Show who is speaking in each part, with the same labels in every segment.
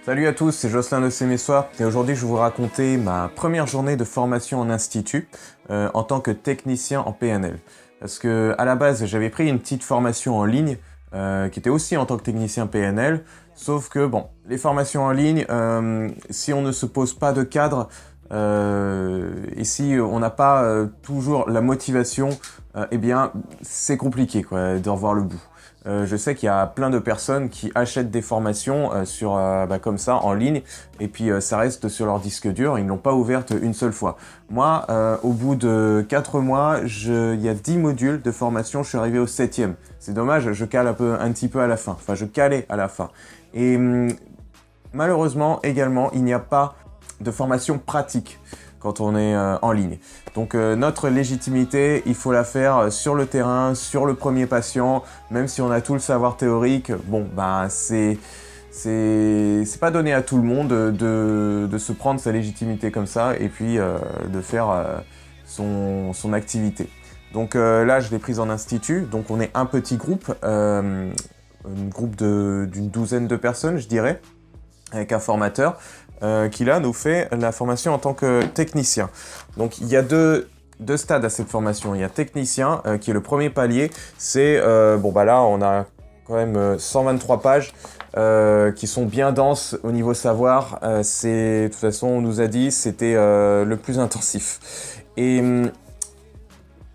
Speaker 1: Salut à tous, c'est Jocelyn de Sémessoir et aujourd'hui je vais vous raconter ma première journée de formation en institut en tant que technicien en PNL. Parce que à la base j'avais pris une petite formation en ligne qui était aussi en tant que technicien PNL, sauf que bon, les formations en ligne, si on ne se pose pas de cadre et si on n'a pas toujours la motivation, eh bien c'est compliqué quoi, d'en voir le bout. Je sais qu'il y a plein de personnes qui achètent des formations comme ça en ligne et puis ça reste sur leur disque dur, ils ne l'ont pas ouverte une seule fois. Moi, au bout de 4 mois, il y a 10 modules de formation, je suis arrivé au 7e. C'est dommage, je cale un petit peu à la fin, enfin je calais à la fin. Et malheureusement également, il n'y a pas de formation pratique quand on est en ligne. Donc notre légitimité, il faut la faire sur le terrain, sur le premier patient, même si on a tout le savoir théorique, bon ben c'est pas donné à tout le monde de se prendre sa légitimité comme ça et puis de faire son activité. Donc là je l'ai prise en institut, donc on est un petit groupe, un groupe d'une douzaine de personnes je dirais, avec un formateur qui là nous fait la formation en tant que technicien. Donc il y a deux stades à cette formation. Il y a technicien qui est le premier palier. C'est là on a quand même 123 pages qui sont bien denses au niveau savoir. De toute façon on nous a dit c'était le plus intensif. Et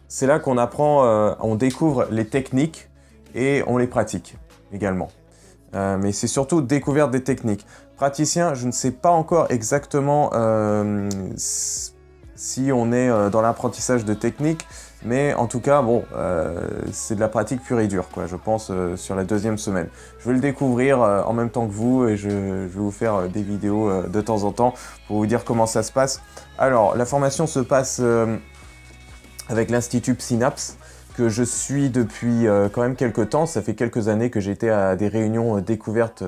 Speaker 1: c'est là qu'on apprend, on découvre les techniques et on les pratique également. Mais c'est surtout découverte des techniques. Praticien, je ne sais pas encore exactement si on est dans l'apprentissage de techniques, mais en tout cas, bon, c'est de la pratique pure et dure, quoi, je pense, sur la 2e semaine. Je vais le découvrir en même temps que vous et je vais vous faire des vidéos de temps en temps pour vous dire comment ça se passe. Alors, la formation se passe avec l'Institut Synapse, que je suis depuis quand même quelques temps. Ça fait quelques années que j'étais à des réunions découvertes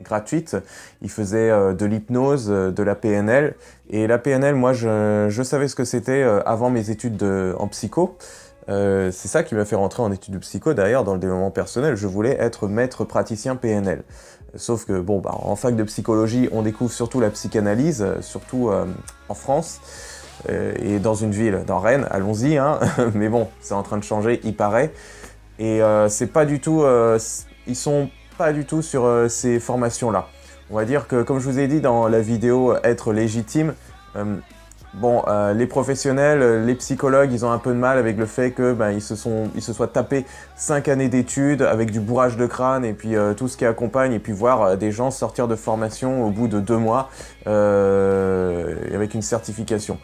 Speaker 1: gratuites. Ils faisaient de l'hypnose, de la PNL. Et la PNL, moi, je savais ce que c'était avant mes études en psycho. C'est ça qui m'a fait rentrer en études de psycho, d'ailleurs, dans le développement personnel. Je voulais être maître praticien PNL. Sauf que, bon, en fac de psychologie, on découvre surtout la psychanalyse, surtout en France. Et dans une ville, dans Rennes, allons-y, hein. Mais bon, c'est en train de changer, il paraît. Et c'est pas du tout, ils sont pas du tout sur ces formations-là. On va dire que, comme je vous ai dit dans la vidéo être légitime, les professionnels, les psychologues, ils ont un peu de mal avec le fait que ils se soient tapés 5 années d'études avec du bourrage de crâne et puis tout ce qui accompagne, et puis voir des gens sortir de formation au bout de 2 mois avec une certification.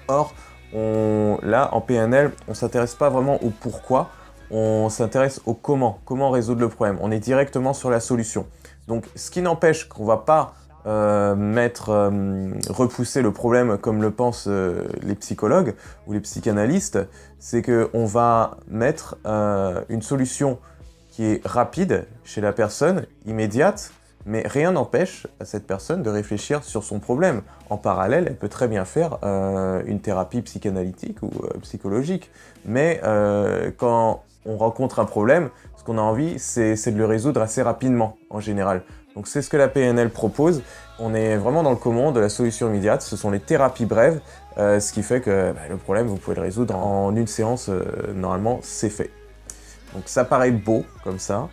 Speaker 1: Or, là, en PNL, on ne s'intéresse pas vraiment au pourquoi, on s'intéresse au comment résoudre le problème. On est directement sur la solution. Donc, ce qui n'empêche qu'on ne va pas repousser le problème comme le pensent les psychologues ou les psychanalystes, c'est qu'on va mettre une solution qui est rapide chez la personne, immédiate, mais rien n'empêche à cette personne de réfléchir sur son problème. En parallèle, elle peut très bien faire une thérapie psychanalytique ou psychologique. Mais quand on rencontre un problème, ce qu'on a envie, c'est de le résoudre assez rapidement, en général. Donc c'est ce que la PNL propose. On est vraiment dans le comment de la solution immédiate. Ce sont les thérapies brèves, ce qui fait que le problème, vous pouvez le résoudre en une séance. Normalement, c'est fait. Donc ça paraît beau, comme ça.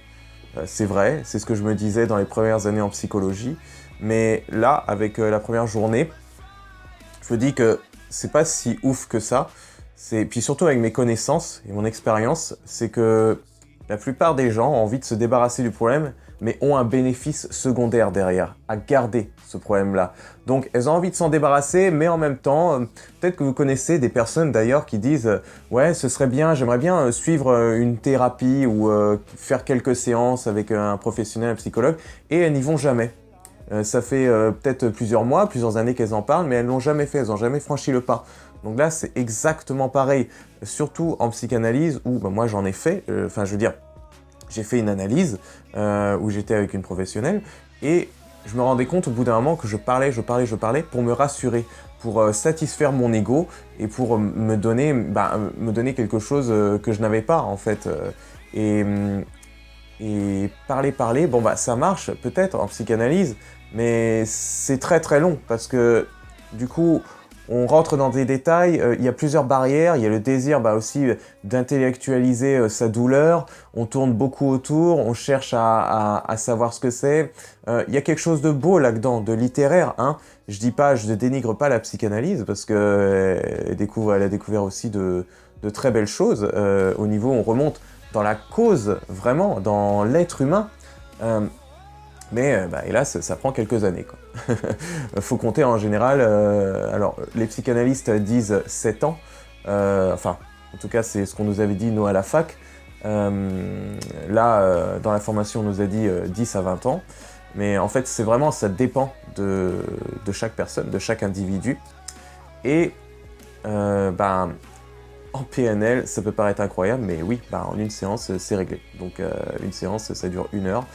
Speaker 1: C'est vrai, c'est ce que je me disais dans les premières années en psychologie. Mais là, avec la première journée, je me dis que c'est pas si ouf que ça. Puis surtout avec mes connaissances et mon expérience, c'est que la plupart des gens ont envie de se débarrasser du problème, mais ont un bénéfice secondaire derrière, à garder ce problème-là. Donc elles ont envie de s'en débarrasser, mais en même temps, peut-être que vous connaissez des personnes d'ailleurs qui disent « Ouais, ce serait bien, j'aimerais bien suivre une thérapie ou faire quelques séances avec un professionnel, un psychologue », et elles n'y vont jamais. Ça fait peut-être plusieurs mois, plusieurs années qu'elles en parlent, mais elles l'ont jamais fait, elles n'ont jamais franchi le pas. Donc là, c'est exactement pareil, surtout en psychanalyse où moi j'en ai fait, j'ai fait une analyse où j'étais avec une professionnelle et je me rendais compte au bout d'un moment que je parlais pour me rassurer, pour satisfaire mon ego et pour me donner quelque chose que je n'avais pas en fait. Et parler, ça marche peut-être en psychanalyse, mais c'est très très long parce que du coup, on rentre dans des détails, il y a plusieurs barrières, il y a le désir aussi d'intellectualiser sa douleur, on tourne beaucoup autour, on cherche à savoir ce que c'est. Il y a quelque chose de beau là-dedans, de littéraire, hein. Je ne dénigre pas la psychanalyse parce que elle a découvert aussi de très belles choses au niveau où on remonte dans la cause, vraiment, dans l'être humain. Mais hélas, ça prend quelques années, quoi. Faut compter en général, alors les psychanalystes disent 7 ans, enfin, en tout cas c'est ce qu'on nous avait dit nous à la fac. Là, dans la formation on nous a dit 10 à 20 ans, mais en fait c'est vraiment, ça dépend de chaque personne, de chaque individu. Et en PNL, ça peut paraître incroyable, mais oui, en une séance, c'est réglé. Donc une séance, ça dure 1 heure.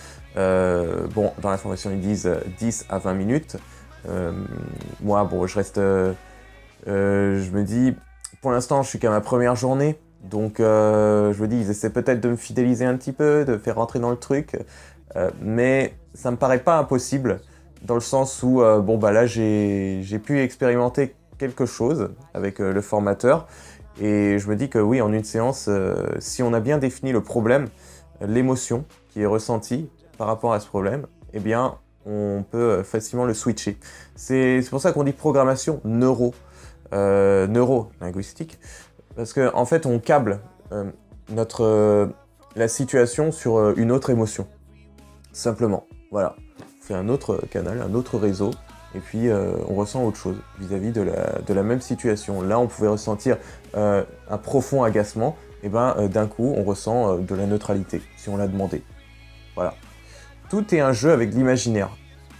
Speaker 1: Bon, dans la formation, ils disent 10 à 20 minutes. Moi, bon, je reste... je me dis, pour l'instant, je suis qu'à ma première journée. Donc, je me dis, ils essaient peut-être de me fidéliser un petit peu, de faire rentrer dans le truc. Mais ça me paraît pas impossible, dans le sens où, là, j'ai pu expérimenter quelque chose avec le formateur. Et je me dis que oui, en une séance, si on a bien défini le problème, l'émotion qui est ressentie par rapport à ce problème, eh bien, on peut facilement le switcher. C'est pour ça qu'on dit programmation neuro-linguistique, parce qu'en fait, on câble la situation sur une autre émotion, simplement. Voilà, on fait un autre canal, un autre réseau, et puis on ressent autre chose vis-à-vis de la même situation. Là, on pouvait ressentir un profond agacement, et d'un coup, on ressent de la neutralité, si on l'a demandé. Voilà. Tout est un jeu avec l'imaginaire.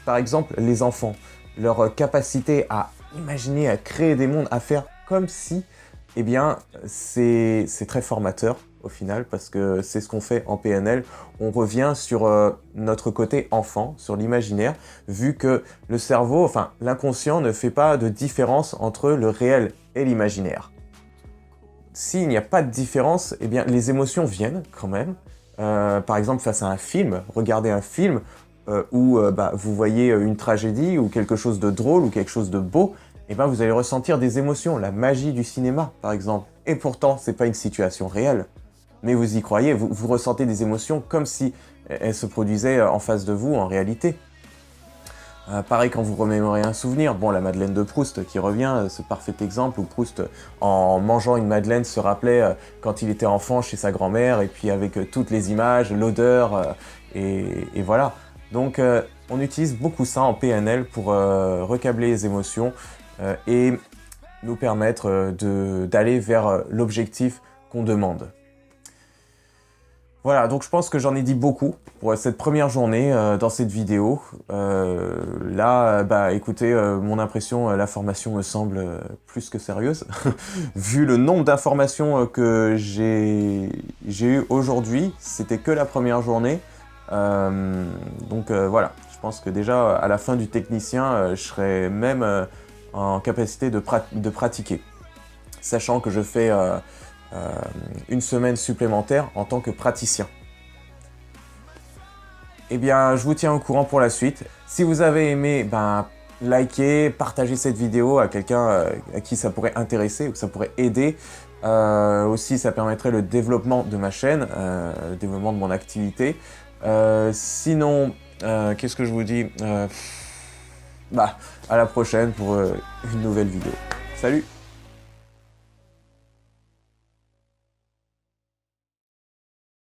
Speaker 1: Par exemple, les enfants, leur capacité à imaginer, à créer des mondes, à faire comme si, eh bien, c'est très formateur au final, parce que c'est ce qu'on fait en PNL. On revient sur notre côté enfant, sur l'imaginaire, vu que le cerveau, enfin l'inconscient ne fait pas de différence entre le réel et l'imaginaire. S'il n'y a pas de différence, eh bien les émotions viennent quand même. Par exemple, face à un film, regardez un film où vous voyez une tragédie ou quelque chose de drôle ou quelque chose de beau, et vous allez ressentir des émotions, la magie du cinéma par exemple. Et pourtant, c'est pas une situation réelle. Mais vous y croyez, vous ressentez des émotions comme si elles se produisaient en face de vous en réalité. Pareil quand vous remémorez un souvenir, bon la Madeleine de Proust qui revient, ce parfait exemple où Proust en mangeant une Madeleine se rappelait quand il était enfant chez sa grand-mère et puis avec toutes les images, l'odeur et voilà. Donc on utilise beaucoup ça en PNL pour recabler les émotions et nous permettre d'aller vers l'objectif qu'on demande. Voilà, donc je pense que j'en ai dit beaucoup pour cette première journée dans cette vidéo. Là, écoutez, mon impression, la formation me semble plus que sérieuse. Vu le nombre d'informations que j'ai eues aujourd'hui, c'était que la première journée. Donc voilà, je pense que déjà à la fin du technicien, je serai même en capacité de pratiquer. Sachant que je fais... une semaine supplémentaire en tant que praticien. Eh bien, je vous tiens au courant pour la suite. Si vous avez aimé, likez, partagez cette vidéo à quelqu'un à qui ça pourrait intéresser ou que ça pourrait aider. Aussi, ça permettrait le développement de ma chaîne, le développement de mon activité. Sinon, qu'est-ce que je vous dis à la prochaine pour une nouvelle vidéo. Salut!